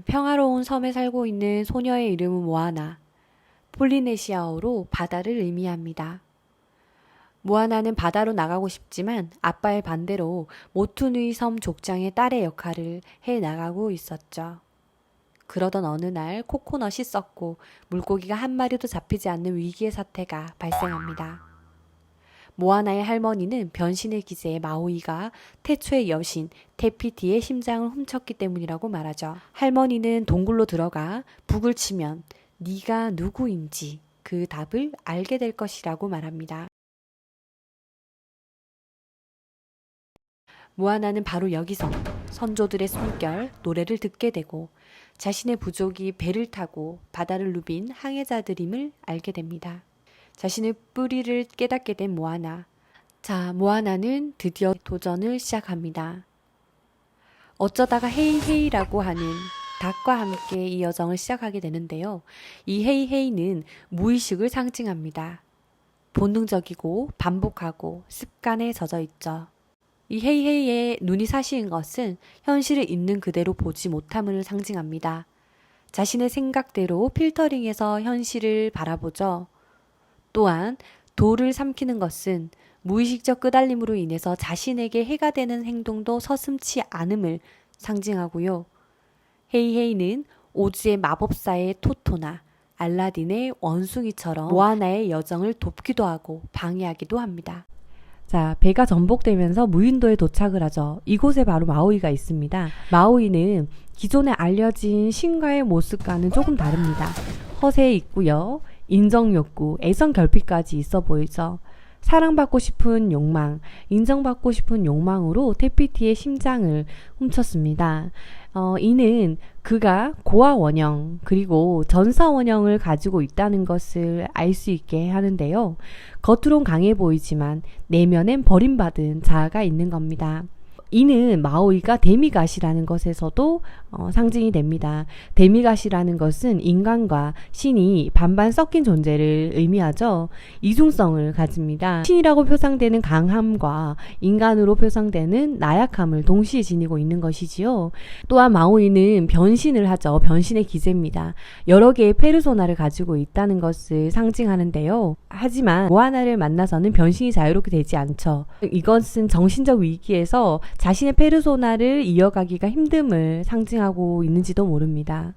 평화로운 섬에 살고 있는 소녀의 이름은 모아나. 폴리네시아어로 바다를 의미합니다. 모아나는 바다로 나가고 싶지만 아빠의 반대로 모투누이 섬 족장의 딸의 역할을 해 나가고 있었죠. 그러던 어느 날 코코넛이 썩고 물고기가 한 마리도 잡히지 않는 위기의 사태가 발생합니다. 모아나의 할머니는 변신의 기세에 마오이가 태초의 여신 테피티의 심장을 훔쳤기 때문이라고 말하죠. 할머니는 동굴로 들어가 북을 치면 네가 누구인지 그 답을 알게 될 것이라고 말합니다. 모아나는 바로 여기서 선조들의 숨결 노래를 듣게 되고 자신의 부족이 배를 타고 바다를 누빈 항해자들임을 알게 됩니다. 자신의 뿌리를 깨닫게 된 모아나. 자, 모아나는 드디어 도전을 시작합니다. 어쩌다가 헤이헤이라고 하는 닭과 함께 이 여정을 시작하게 되는데요. 이 헤이헤이는 무의식을 상징합니다. 본능적이고 반복하고 습관에 젖어 있죠. 이 헤이헤이의 눈이 사시인 것은 현실을 있는 그대로 보지 못함을 상징합니다. 자신의 생각대로 필터링해서 현실을 바라보죠. 또한 돌을 삼키는 것은 무의식적 끄달림으로 인해서 자신에게 해가 되는 행동도 서슴지 않음을 상징하고요. 헤이헤이는 오즈의 마법사의 토토나 알라딘의 원숭이처럼 모아나의 여정을 돕기도 하고 방해하기도 합니다. 자, 배가 전복되면서 무인도에 도착을 하죠. 이곳에 바로 마오이가 있습니다. 마오이는 기존에 알려진 신과의 모습과는 조금 다릅니다. 허세에 있고요. 인정욕구, 애성결핍까지 있어 보이죠. 사랑받고 싶은 욕망, 인정받고 싶은 욕망으로 테피티의 심장을 훔쳤습니다. 이는 그가 고아 원형 그리고 전사 원형을 가지고 있다는 것을 알 수 있게 하는데요. 겉으론 강해 보이지만 내면엔 버림받은 자아가 있는 겁니다. 이는 마오이가 데미갓이라는 것에서도 상징이 됩니다. 데미갓이라는 것은 인간과 신이 반반 섞인 존재를 의미하죠. 이중성을 가집니다. 신이라고 표상되는 강함과 인간으로 표상되는 나약함을 동시에 지니고 있는 것이지요. 또한 마오이는 변신을 하죠. 변신의 기제입니다. 여러 개의 페르소나를 가지고 있다는 것을 상징하는데요. 하지만 모아나를 만나서는 변신이 자유롭게 되지 않죠. 이것은 정신적 위기에서 자신의 페르소나를 이어가기가 힘듦을 상징하고 있는지도 모릅니다.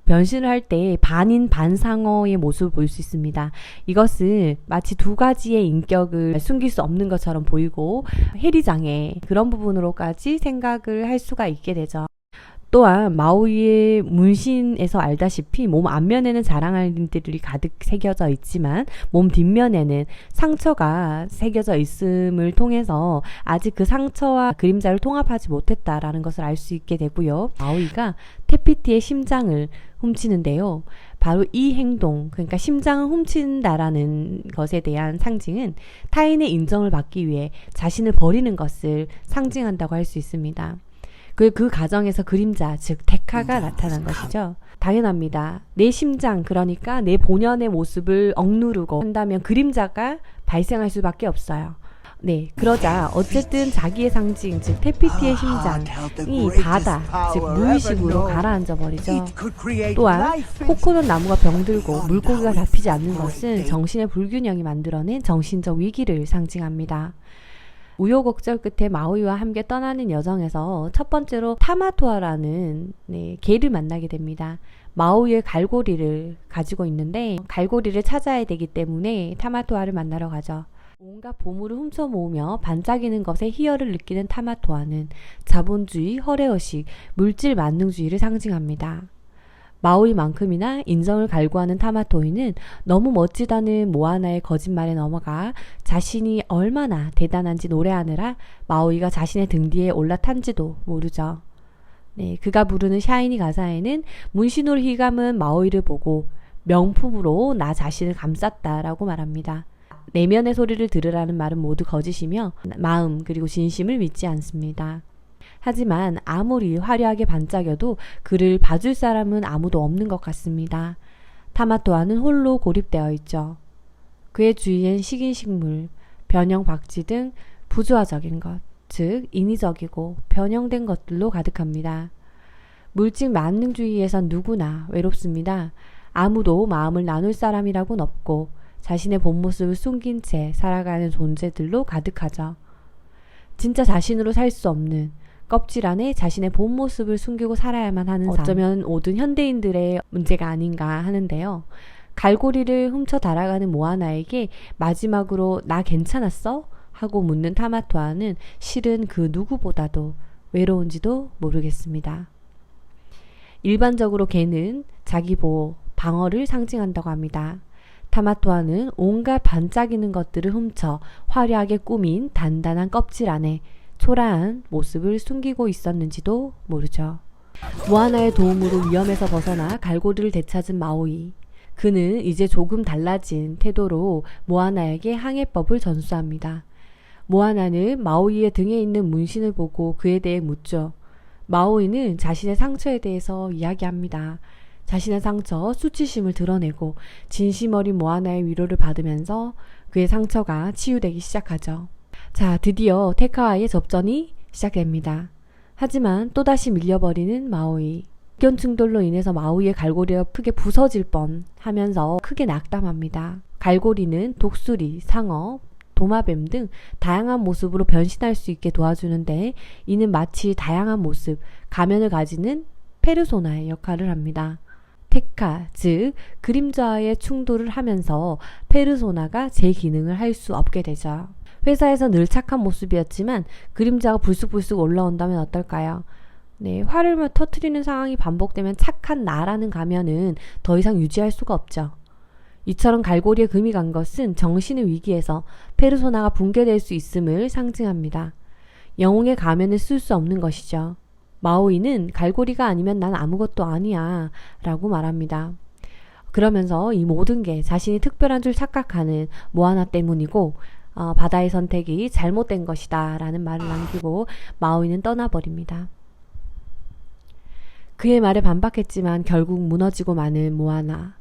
변신을 할 때 반인 반상어의 모습을 볼 수 있습니다. 이것은 마치 두 가지의 인격을 숨길 수 없는 것처럼 보이고 해리장애 그런 부분으로까지 생각을 할 수가 있게 되죠. 또한 마오이의 문신에서 알다시피 몸 앞면에는 자랑할림들이 가득 새겨져 있지만 몸 뒷면에는 상처가 새겨져 있음을 통해서 아직 그 상처와 그림자를 통합하지 못했다라는 것을 알 수 있게 되고요. 마오이가 테피티의 심장을 훔치는데요. 바로 이 행동, 그러니까 심장을 훔친다라는 것에 대한 상징은 타인의 인정을 받기 위해 자신을 버리는 것을 상징한다고 할 수 있습니다. 그 과정에서 그림자, 즉 데카가 나타난 것이죠. 당연합니다. 내 심장, 그러니까 내 본연의 모습을 억누르고 한다면 그림자가 발생할 수밖에 없어요. 네, 그러자 어쨌든 자기의 상징, 즉 테피티의 심장이 바다, 즉 무의식으로 가라앉아 버리죠. 또한 코코넛 나무가 병들고 물고기가 잡히지 않는 것은 정신의 불균형이 만들어낸 정신적 위기를 상징합니다. 우여곡절 끝에 마오이와 함께 떠나는 여정에서 첫 번째로 타마토아라는 개를 만나게 됩니다. 마오이의 갈고리를 가지고 있는데 갈고리를 찾아야 되기 때문에 타마토아를 만나러 가죠. 온갖 보물을 훔쳐 모으며 반짝이는 것에 희열을 느끼는 타마토아는 자본주의, 허례허식, 물질 만능주의를 상징합니다. 마오이만큼이나 인정을 갈구하는 타마토이는 너무 멋지다는 모아나의 거짓말에 넘어가 자신이 얼마나 대단한지 노래하느라 마오이가 자신의 등 뒤에 올라탄지도 모르죠. 네, 그가 부르는 샤이니 가사에는 문시노르 히감은 마오이를 보고 명품으로 나 자신을 감쌌다라고 말합니다. 내면의 소리를 들으라는 말은 모두 거짓이며 마음 그리고 진심을 믿지 않습니다. 하지만 아무리 화려하게 반짝여도 그를 봐줄 사람은 아무도 없는 것 같습니다. 타마토아는 홀로 고립되어 있죠. 그의 주위엔 식인식물, 변형박쥐 등 부조화적인 것, 즉 인위적이고 변형된 것들로 가득합니다. 물질 만능주의에선 누구나 외롭습니다. 아무도 마음을 나눌 사람이라고는 없고 자신의 본 모습을 숨긴 채 살아가는 존재들로 가득하죠. 진짜 자신으로 살 수 없는 껍질 안에 자신의 본 모습을 숨기고 살아야만 하는 삶. 어쩌면 모든 현대인들의 문제가 아닌가 하는데요. 갈고리를 훔쳐 달아가는 모아나에게 마지막으로 나 괜찮았어? 하고 묻는 타마토아는 실은 그 누구보다도 외로운지도 모르겠습니다. 일반적으로 개는 자기 보호, 방어를 상징한다고 합니다. 타마토아는 온갖 반짝이는 것들을 훔쳐 화려하게 꾸민 단단한 껍질 안에 초라한 모습을 숨기고 있었는지도 모르죠. 모아나의 도움으로 위험에서 벗어나 갈고리를 되찾은 마오이. 그는 이제 조금 달라진 태도로 모아나에게 항해법을 전수합니다. 모아나는 마오이의 등에 있는 문신을 보고 그에 대해 묻죠. 마오이는 자신의 상처에 대해서 이야기합니다. 자신의 상처, 수치심을 드러내고 진심 어린 모아나의 위로를 받으면서 그의 상처가 치유되기 시작하죠. 자, 드디어 테카와의 접전이 시작됩니다. 하지만 또다시 밀려버리는 마오이. 의견 충돌로 인해서 마오이의 갈고리가 크게 부서질 뻔 하면서 크게 낙담합니다. 갈고리는 독수리, 상어, 도마뱀 등 다양한 모습으로 변신할 수 있게 도와주는데 이는 마치 다양한 모습, 가면을 가지는 페르소나의 역할을 합니다. 테카, 즉 그림자와의 충돌을 하면서 페르소나가 제 기능을 할 수 없게 되죠. 회사에서 늘 착한 모습이었지만 그림자가 불쑥불쑥 올라온다면 어떨까요? 네, 화를 터뜨리는 상황이 반복되면 착한 나라는 가면은 더 이상 유지할 수가 없죠. 이처럼 갈고리에 금이 간 것은 정신의 위기에서 페르소나가 붕괴될 수 있음을 상징합니다. 영웅의 가면을 쓸 수 없는 것이죠. 마오이는 갈고리가 아니면 난 아무것도 아니야 라고 말합니다. 그러면서 이 모든 게 자신이 특별한 줄 착각하는 모아나 때문이고 바다의 선택이 잘못된 것이다 라는 말을 남기고 마오이는 떠나버립니다. 그의 말에 반박했지만 결국 무너지고 마는 모아나.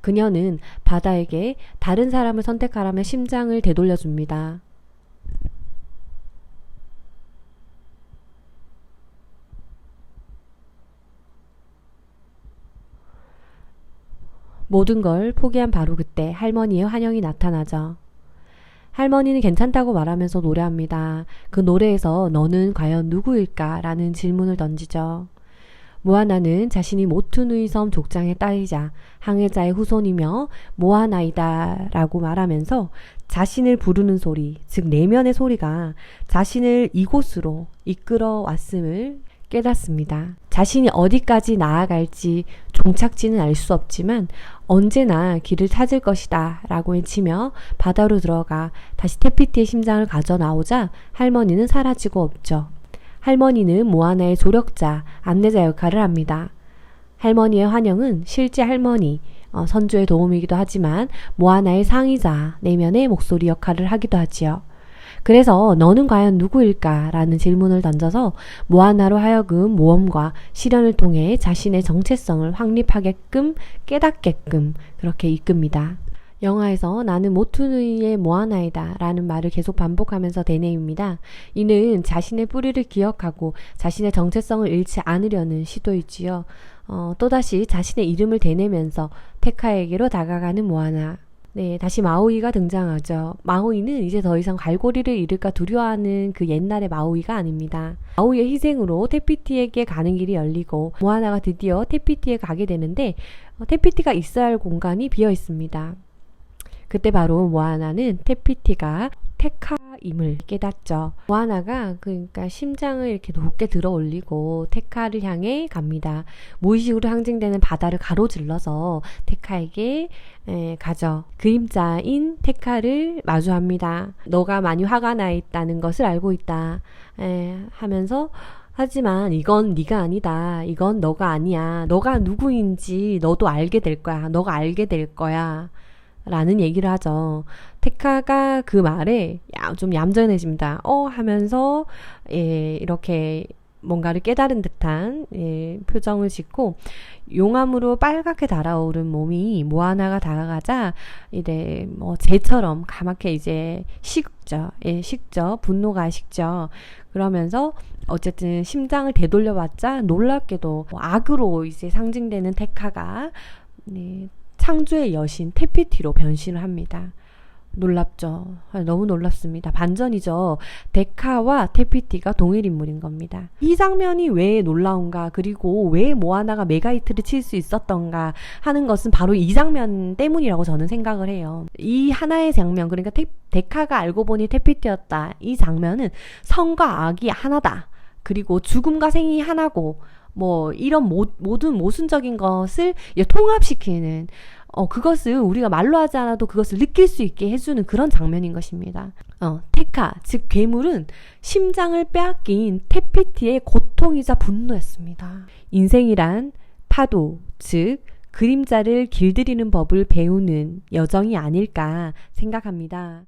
그녀는 바다에게 다른 사람을 선택하라며 심장을 되돌려줍니다. 모든 걸 포기한 바로 그때 할머니의 환영이 나타나죠. 할머니는 괜찮다고 말하면서 노래합니다. 그 노래에서 너는 과연 누구일까? 라는 질문을 던지죠. 모아나는 자신이 모투누이 섬 족장의 딸이자 항해자의 후손이며 모아나이다 라고 말하면서 자신을 부르는 소리, 즉 내면의 소리가 자신을 이곳으로 이끌어 왔음을 깨닫습니다. 자신이 어디까지 나아갈지 종착지는 알 수 없지만 언제나 길을 찾을 것이다 라고 외치며 바다로 들어가 다시 테피티의 심장을 가져 나오자 할머니는 사라지고 없죠. 할머니는 모아나의 조력자, 안내자 역할을 합니다. 할머니의 환영은 실제 할머니, 선조의 도움이기도 하지만 모아나의 상의자, 내면의 목소리 역할을 하기도 하지요. 그래서 너는 과연 누구일까? 라는 질문을 던져서 모아나로 하여금 모험과 실현을 통해 자신의 정체성을 확립하게끔 깨닫게끔 그렇게 이끕니다. 영화에서 나는 모투누이의 모아나이다 라는 말을 계속 반복하면서 되뇌입니다. 이는 자신의 뿌리를 기억하고 자신의 정체성을 잃지 않으려는 시도이지요. 또다시 자신의 이름을 되뇌면서 테카에게로 다가가는 모아나. 네, 다시 마오이가 등장하죠. 마오이는 이제 더 이상 갈고리를 잃을까 두려워하는 그 옛날의 마오이가 아닙니다. 마오이의 희생으로 테피티에게 가는 길이 열리고 모아나가 드디어 테피티에 가게 되는데 테피티가 있어야 할 공간이 비어 있습니다. 그때 바로 모아나는 테피티가 테카임을 깨닫죠. 모아나가 그러니까 심장을 이렇게 높게 들어 올리고 테카를 향해 갑니다. 무의식으로 상징되는 바다를 가로질러서 테카에게 가죠. 그림자인 테카를 마주합니다. 너가 많이 화가 나 있다는 것을 알고 있다 하면서 하지만 이건 네가 아니다. 이건 너가 아니야. 너가 누구인지 너도 알게 될 거야. 너가 알게 될 거야. 라는 얘기를 하죠. 테카가 그 말에 좀 얌전해집니다. 하면서 이렇게 뭔가를 깨달은 듯한 표정을 짓고 용암으로 빨갛게 달아오른 몸이 모아나가 다가가자 이래 쟤처럼 까맣게 이제 식죠. 식죠. 분노가 식죠. 그러면서 어쨌든 심장을 되돌려봤자 놀랍게도 악으로 이제 상징되는 테카가 창조의 여신 테피티로 변신을 합니다. 놀랍죠. 너무 놀랍습니다. 반전이죠. 데카와 테피티가 동일 인물인 겁니다. 이 장면이 왜 놀라운가, 그리고 왜 모아나가 메가히트를 칠 수 있었던가 하는 것은 바로 이 장면 때문이라고 저는 생각을 해요. 이 하나의 장면, 그러니까 데카가 알고 보니 테피티였다. 이 장면은 선과 악이 하나다. 그리고 죽음과 생이 하나고 이런 모든 모순적인 것을 통합시키는 그것을 우리가 말로 하지 않아도 그것을 느낄 수 있게 해주는 그런 장면인 것입니다. 테카, 즉 괴물은 심장을 빼앗긴 테피티의 고통이자 분노였습니다. 인생이란 파도, 즉 그림자를 길들이는 법을 배우는 여정이 아닐까 생각합니다.